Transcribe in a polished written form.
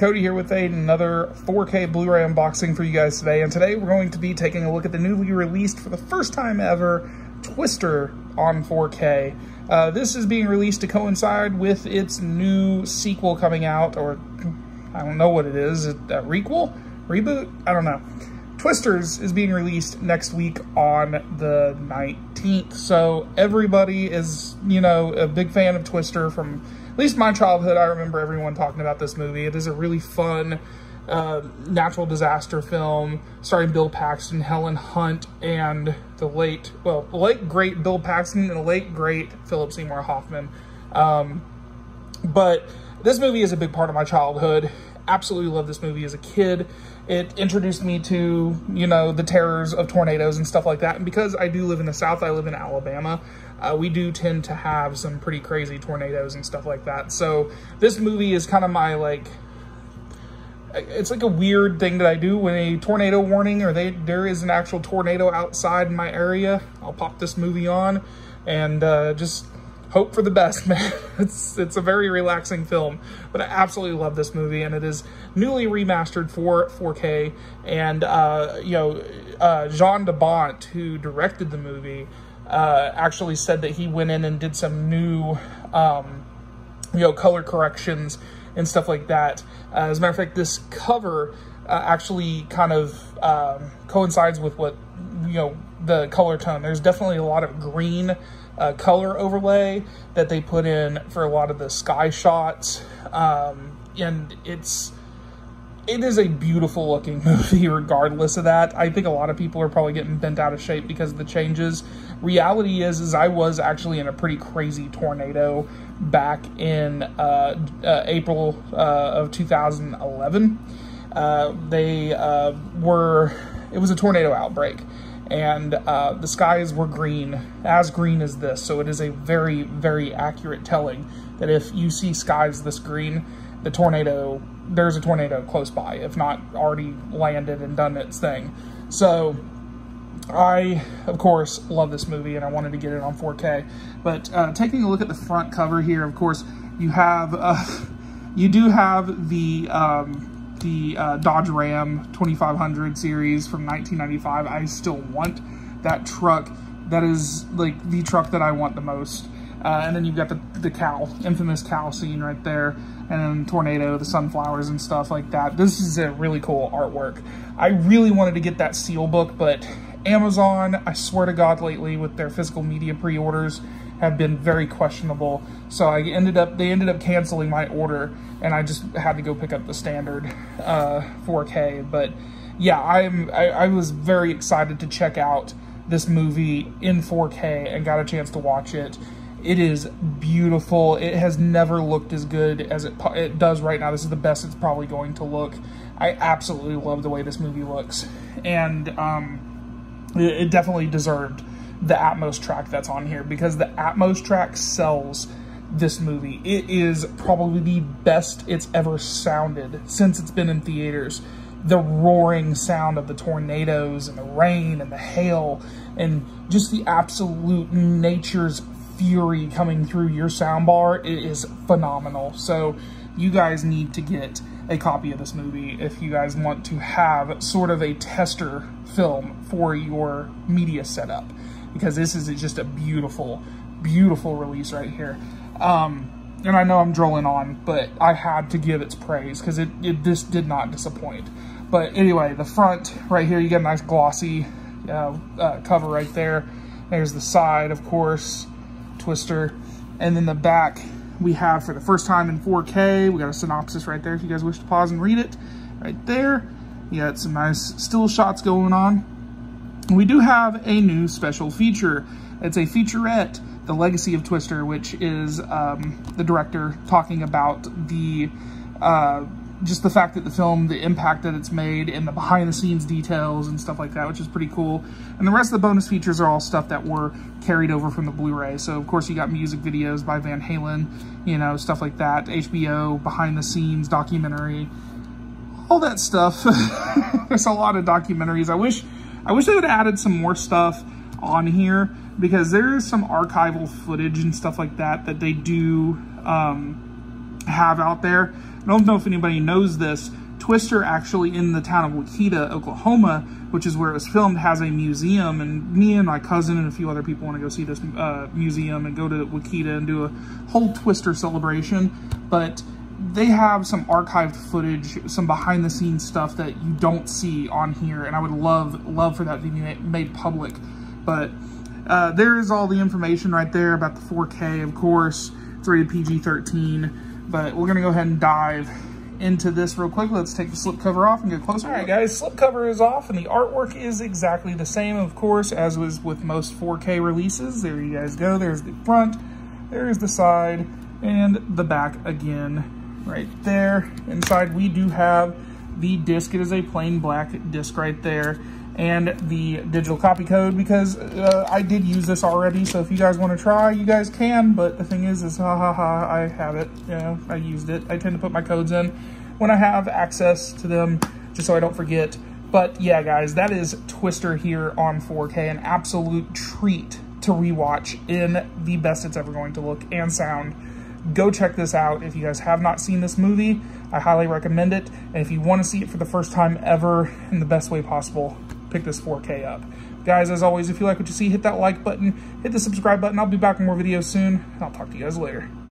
Cody here with another 4K Blu-ray unboxing for you guys today. And today we're going to be taking a look at the newly released, for the first time ever, Twister on 4K. This is being released to coincide with its new sequel coming out, or I don't know what it is, a requel? Reboot? I don't know. Twisters is being released next week on the 19th. So everybody is, you know, a big fan of Twister from at least my childhood. I remember everyone talking about this movie. It is a really fun natural disaster film starring Bill Paxton, Helen Hunt, and the late great Bill Paxton and the late great Philip Seymour Hoffman. But this movie is a big part of my childhood. Absolutely loved this movie as a kid. It introduced me to, you know, the terrors of tornadoes and stuff like that. And because I do live in the South, I live in Alabama, we do tend to have some pretty crazy tornadoes and stuff like that. So this movie is kind of my, like, it's like a weird thing that I do when a tornado warning or there is an actual tornado outside in my area. I'll pop this movie on and just hope for the best, man. It's a very relaxing film, but I absolutely love this movie, and it is newly remastered for 4K. And Jean de Bont, who directed the movie, actually said that he went in and did some new, color corrections and stuff like that. As a matter of fact, this cover actually kind of coincides with what, the color tone. There's definitely a lot of green color overlay that they put in for a lot of the sky shots, and it is a beautiful looking movie regardless of that. I think a lot of people are probably getting bent out of shape because of the changes. Reality is I was actually in a pretty crazy tornado back in April of 2011. It was a tornado outbreak, and the skies were green as this. So it is a very, very accurate telling that if you see skies this green, there's a tornado close by, if not already landed and done its thing. So I, of course, love this movie, and I wanted to get it on 4K. But taking a look at the front cover here, of course, you do have the Dodge Ram 2500 series from 1995. I still want that truck. That is like the truck that I want the most. And then you've got the cow, infamous cow scene right there, and then tornado, the sunflowers and stuff like that. This is a really cool artwork. I really wanted to get that seal book, but Amazon, I swear to God, lately with their physical media pre-orders have been very questionable. So they ended up canceling my order, and I just had to go pick up the standard 4K. But yeah, I was very excited to check out this movie in 4K and got a chance to watch it. It is beautiful. It has never looked as good as it does right now. This is the best it's probably going to look. I absolutely love the way this movie looks, and it definitely deserved the Atmos track that's on here, because the Atmos track sells this movie. It is probably the best it's ever sounded since it's been in theaters. The roaring sound of the tornadoes and the rain and the hail and just the absolute nature's fury coming through your soundbar, it is phenomenal. So you guys need to get a copy of this movie if you guys want to have sort of a tester film for your media setup, because this is just a beautiful, beautiful release right here. And I know I'm drolling on, but I had to give its praise, because this did not disappoint. But anyway, the front right here, you get a nice glossy cover right there. There's the side, of course, Twister. And then the back, we have, for the first time in 4K, we got a synopsis right there if you guys wish to pause and read it. Right there, you got some nice still shots going on. We do have a new special feature. It's a featurette, The Legacy of Twister, which is the director talking about just the fact that the film, the impact that it's made, and the behind-the-scenes details and stuff like that, which is pretty cool. And the rest of the bonus features are all stuff that were carried over from the Blu-ray. So, of course, you got music videos by Van Halen, stuff like that, HBO, behind-the-scenes, documentary, all that stuff. There's a lot of documentaries. I wish they would have added some more stuff on here, because there is some archival footage and stuff like that that they do have out there. I don't know if anybody knows this, Twister actually in the town of Wichita, Oklahoma, which is where it was filmed, has a museum, and me and my cousin and a few other people want to go see this museum and go to Wichita and do a whole Twister celebration. But they have some archived footage, some behind the scenes stuff that you don't see on here, and I would love for that to be made public. But there is all the information right there about the 4K, of course. It's rated PG-13, but we're gonna go ahead and dive into this real quick. Let's take the slipcover off and get closer. All right, guys, slipcover is off, and the artwork is exactly the same, of course, as was with most 4K releases. There you guys go. There's the front, there's the side, and the back again right there. Inside, we do have the disc. It is a plain black disc right there, and the digital copy code, because I did use this already, so if you guys want to try, you guys can, but the thing is I have it, you know, I used it. I tend to put my codes in when I have access to them, just so I don't forget. But yeah, guys, that is Twister here on 4K, an absolute treat to rewatch in the best it's ever going to look and sound. Go check this out. If you guys have not seen this movie, I highly recommend it, and if you want to see it for the first time ever in the best way possible, pick this 4K up. Guys, as always, if you like what you see, hit that like button, hit the subscribe button. I'll be back with more videos soon, and I'll talk to you guys later.